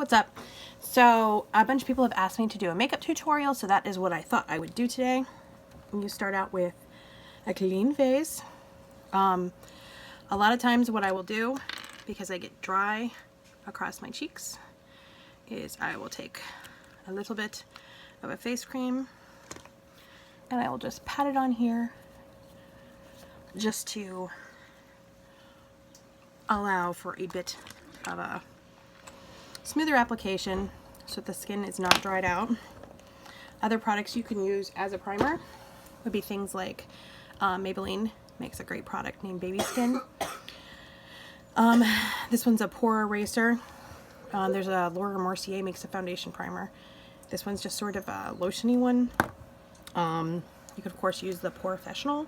what's up? So a bunch of people have asked me to do a makeup tutorial, so that is what I thought I would do today. You start out with a clean face. A lot of times what I will do, because I get dry across my cheeks, is I will take a little bit of a face cream and I will just pat it on here just to allow for a bit of a smoother application so that the skin is not dried out. Other products you can use as a primer would be things like Maybelline makes a great product named Baby Skin. This one's a pore eraser. There's a Laura Mercier makes a foundation primer. This one's just sort of a lotiony one. You could of course use the Professional.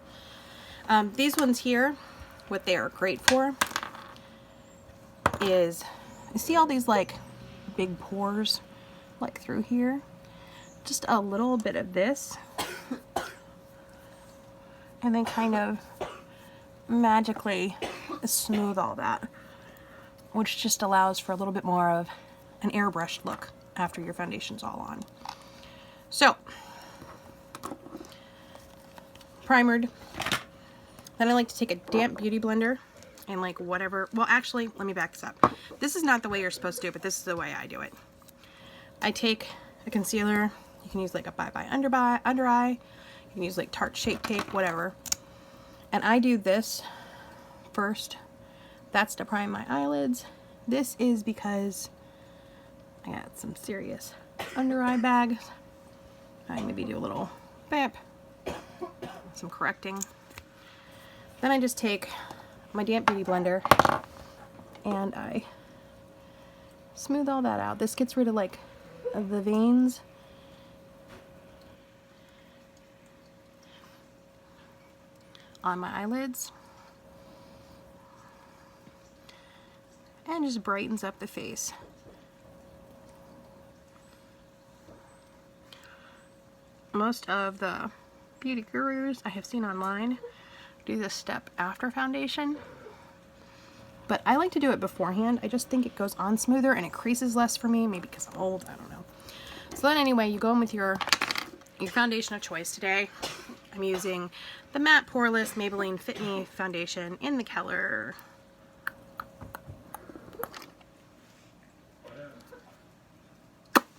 These ones here, what they are great for is, you see all these like big pores like through here? Just a little bit of this and then kind of magically smooth all that, which just allows for a little bit more of an airbrushed look after your foundation's all on. So, primered. Then I like to take a damp beauty blender and like whatever, well actually, let me back this up. This is not the way you're supposed to do it, but this is the way I do it. I take a concealer, you can use like a Bye Bye Under Eye, you can use like Tarte Shape Tape, whatever. And I do this first. That's to prime my eyelids. This is because I got some serious under eye bags. I maybe do a little bap, some correcting. Then I just take my damp beauty blender and I smooth all that out. This gets rid of like the veins. On my eyelids. And just brightens up the face. Most of the beauty gurus I have seen online do this step after foundation, but I like to do it beforehand. I just think it goes on smoother and it creases less for me, maybe because I'm old, I don't know. So then anyway, you go in with your foundation of choice. Today I'm using the Matte Poreless Maybelline Fit Me Foundation in the color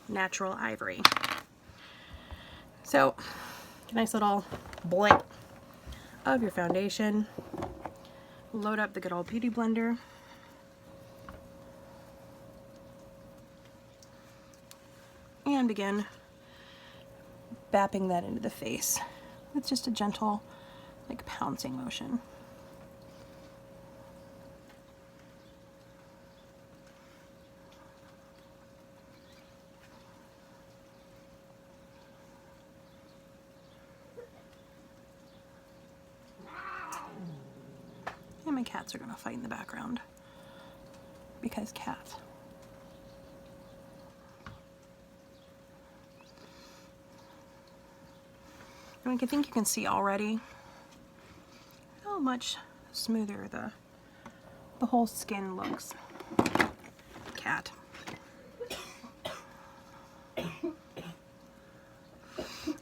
Natural Ivory. So, a nice little blip of your foundation. Load up the good old beauty blender. And begin bapping that into the face with just a gentle, like pouncing motion. And my cats are gonna fight in the background because cats. And I think you can see already how much smoother the whole skin looks. Cat.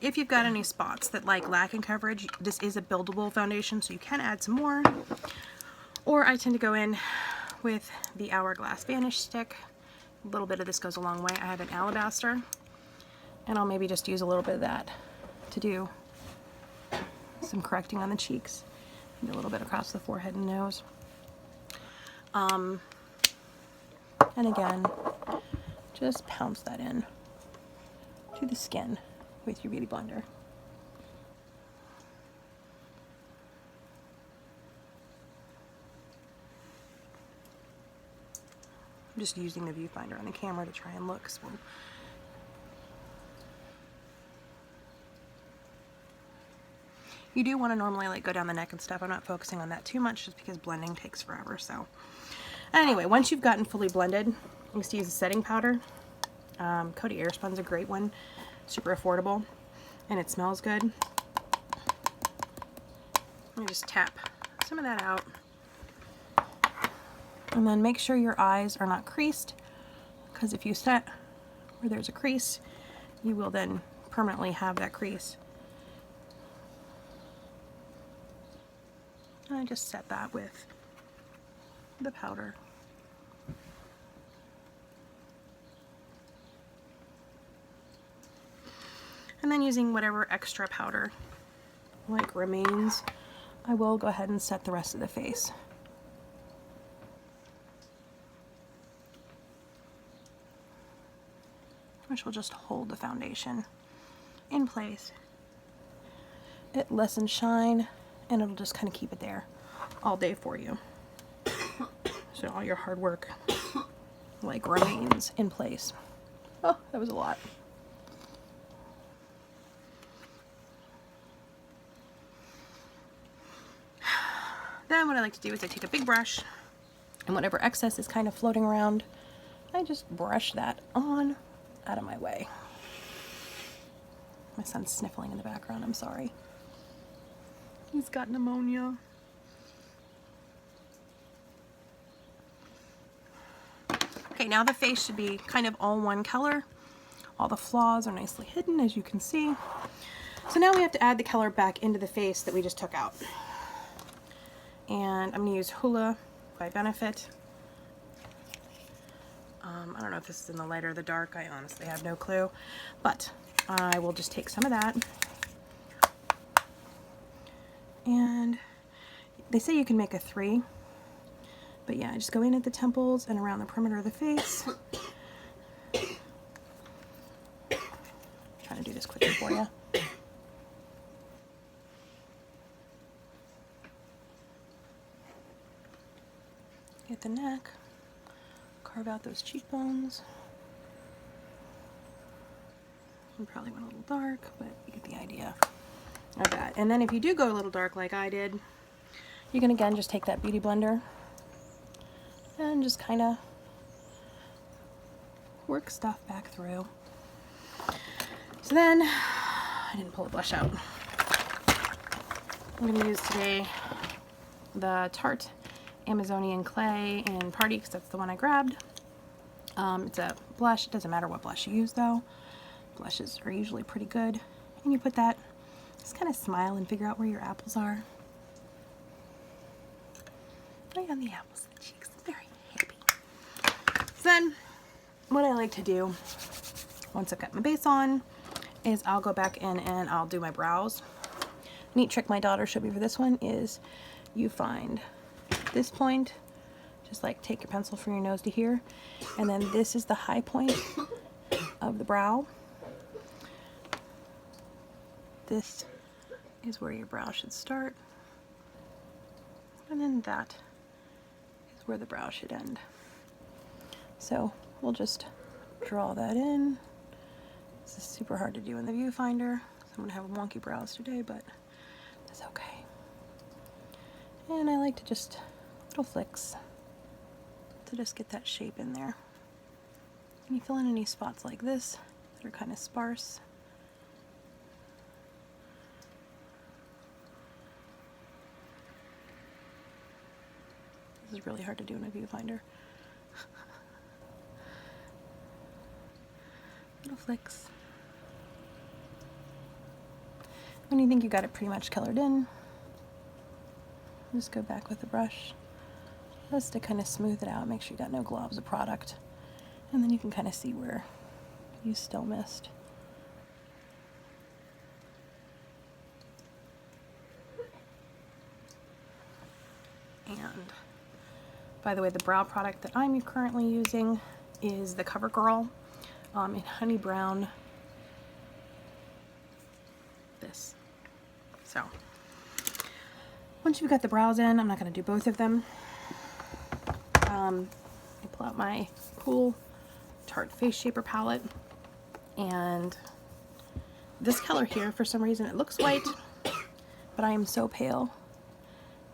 If you've got any spots that like lack in coverage, this is a buildable foundation, so you can add some more. Or I tend to go in with the Hourglass Vanish stick. A little bit of this goes a long way. I have an alabaster, and I'll maybe just use a little bit of that to do some correcting on the cheeks and a little bit across the forehead and nose. And again, just pounce that in to the skin with your beauty blender. I'm just using the viewfinder on the camera to try and look. So you do want to normally like go down the neck and stuff. I'm not focusing on that too much just because blending takes forever. So anyway, once you've gotten fully blended, you can just use a setting powder. Koty Airspun's a great one, super affordable, and it smells good. Let me just tap some of that out. And then make sure your eyes are not creased. because if you set where there's a crease, you will then permanently have that crease. And I just set that with the powder. And then using whatever extra powder like remains, I will go ahead and set the rest of the face. Which will just hold the foundation in place. It lessens shine, and it'll just kind of keep it there all day for you. So all your hard work like remains in place. Oh, that was a lot. Then what I like to do is I take a big brush, and whatever excess is kind of floating around, I just brush that on out of my way. My son's sniffling in the background, I'm sorry. He's got pneumonia. Okay, now the face should be kind of all one color. All the flaws are nicely hidden, as you can see. So now we have to add the color back into the face that we just took out. And I'm going to use Hoola by Benefit. I don't know if this is in the light or the dark. I honestly have no clue. But I will just take some of that. And they say you can make a 3. But yeah, I just go in at the temples and around the perimeter of the face. Trying to do this quickly for you. Get the neck, carve out those cheekbones. You probably went a little dark, but you get the idea of that. And then if you do go a little dark like I did, you can again just take that beauty blender and just kind of work stuff back through. So then, I didn't pull the blush out. I'm going to use today the Tarte Amazonian Clay in Party, because that's the one I grabbed. It's a blush. It doesn't matter what blush you use though. Blushes are usually pretty good. And you put that, just kind of smile and figure out where your apples are. Right on the apples and cheeks. Very happy. So then, what I like to do, once I've got my base on, is I'll go back in and I'll do my brows. Neat trick my daughter showed me for this one is you find this point, just like take your pencil from your nose to here, and then this is the high point of the brow. This is where your brow should start, and then that is where the brow should end. So we'll just draw that in. This is super hard to do in the viewfinder, so I'm gonna have wonky brows today, but that's okay. And I like to just little flicks to just get that shape in there. And you fill in any spots like this that are kind of sparse. This is really hard to do in a viewfinder. Little flicks. When you think you got it pretty much colored in, just go back with the brush just to kind of smooth it out, make sure you got no globs of product, and then you can kind of see where you still missed. And by the way, the brow product that I'm currently using is the CoverGirl in Honey Brown. This. So once you've got the brows in, I'm not going to do both of them. I pull out my cool Tarte Face Shaper palette, and this color here, for some reason it looks white, but I am so pale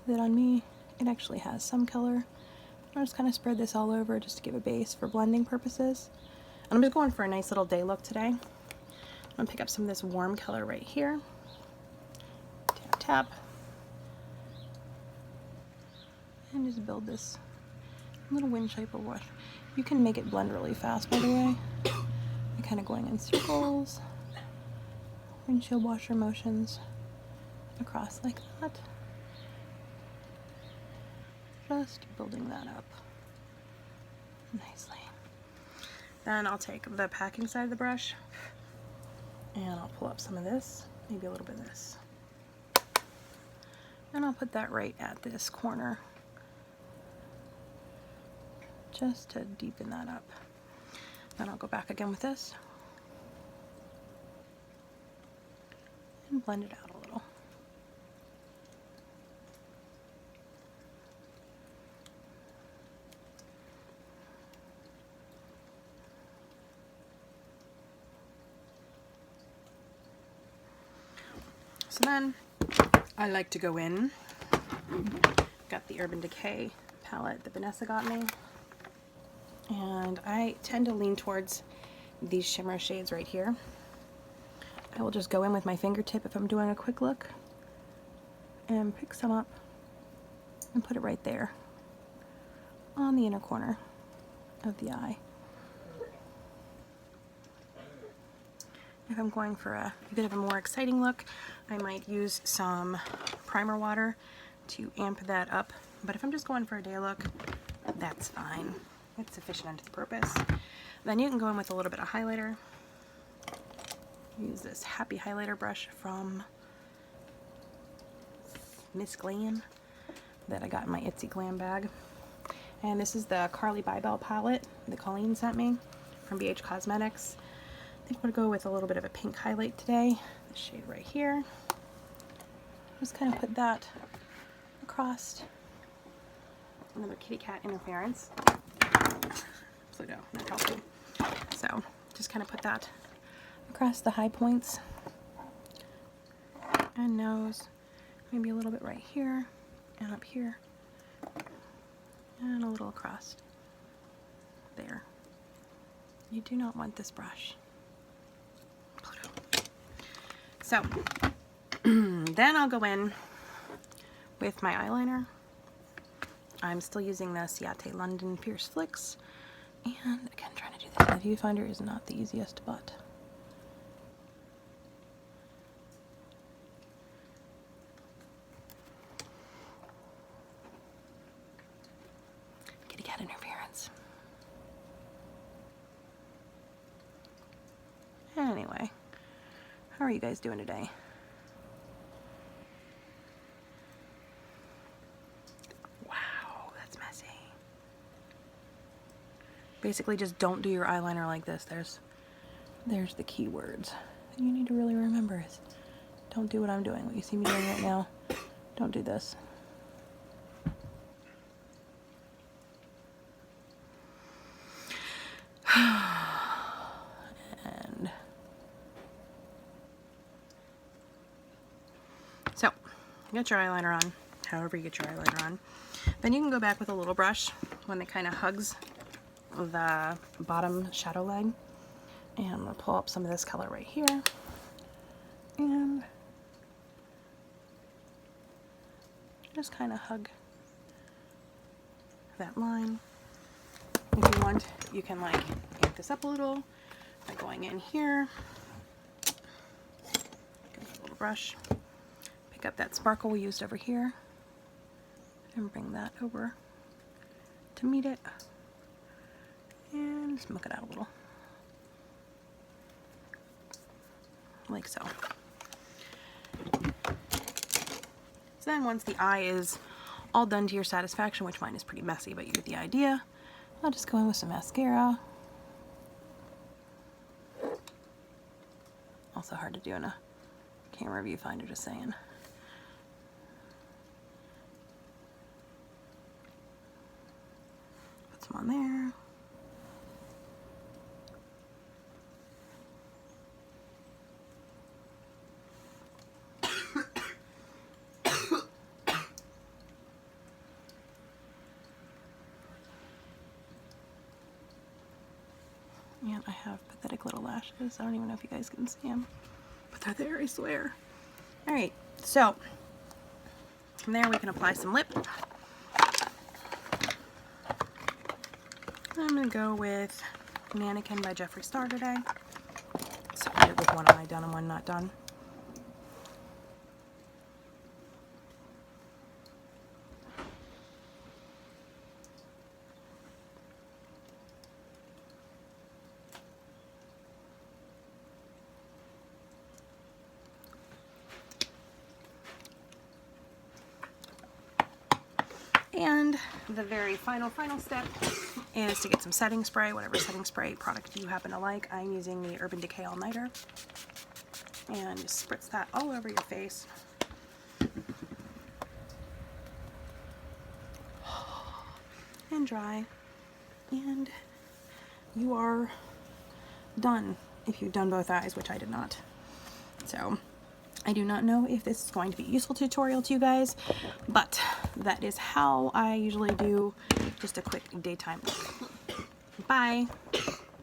that on me it actually has some color. I'll just kind of spread this all over just to give a base for blending purposes. And I'm just going for a nice little day look today. I'm going to pick up some of this warm color right here. Tap, tap. And just build this little wind shaper wash. You can make it blend really fast, by the way. You're kind of going in circles, windshield washer motions across like that. Just building that up nicely. Then I'll take the packing side of the brush and I'll pull up some of this, maybe a little bit of this. And I'll put that right at this corner just to deepen that up. Then I'll go back again with this and blend it out a little. So then I like to go in, got the Urban Decay palette that Vanessa got me, and I tend to lean towards these shimmer shades right here. I will just go in with my fingertip if I'm doing a quick look and pick some up and put it right there on the inner corner of the eye. If I'm going for a bit of a more exciting look, I might use some primer water to amp that up. But if I'm just going for a day look, that's fine. It's sufficient unto the purpose. Then you can go in with a little bit of highlighter. Use this Happy Highlighter brush from Miss Glam that I got in my Itsy Glam bag. And this is the Carly Bybel palette that Colleen sent me from BH Cosmetics. I think I'm going to go with a little bit of a pink highlight today. The shade right here. Just kind of put that across. Another kitty cat interference. Pluto, not helping. So just kind of put that across the high points and nose. Maybe a little bit right here and up here. And a little across there. You do not want this brush. So then I'll go in with my eyeliner. I'm still using the Ciate London Fierce Flicks, and again trying to do this. The viewfinder is not the easiest, but kitty cat interference. Anyway, how are you guys doing today? Wow, that's messy. Basically, just don't do your eyeliner like this. There's the key words that you need to really remember is don't do what I'm doing. What you see me doing right now, don't do this. And so, you get your eyeliner on, however you get your eyeliner on. Then you can go back with a little brush, one that kind of hugs the bottom shadow line. And I'm going to pull up some of this color right here. And just kind of hug that line. If you want, you can like amp this up a little by going in here. Get a little brush. Pick up that sparkle we used over here and bring that over to meet it. And smoke it out a little. Like so. So then once the eye is all done to your satisfaction, which mine is pretty messy, but you get the idea, I'll just go in with some mascara. Also hard to do in a camera viewfinder, just saying. Put some on there. And I have pathetic little lashes. I don't even know if you guys can see them, but they're there, I swear. Alright, so from there we can apply some lip. And I'm going to go with Mannequin by Jeffree Star today. So I did with one eye done and one not done. And the very final step is to get some setting spray, whatever setting spray product you happen to like. I'm using the Urban Decay All Nighter. And just spritz that all over your face. And dry. And you are done if you've done both eyes, which I did not. So I do not know if this is going to be a useful tutorial to you guys, but that is how I usually do just a quick daytime look. Bye.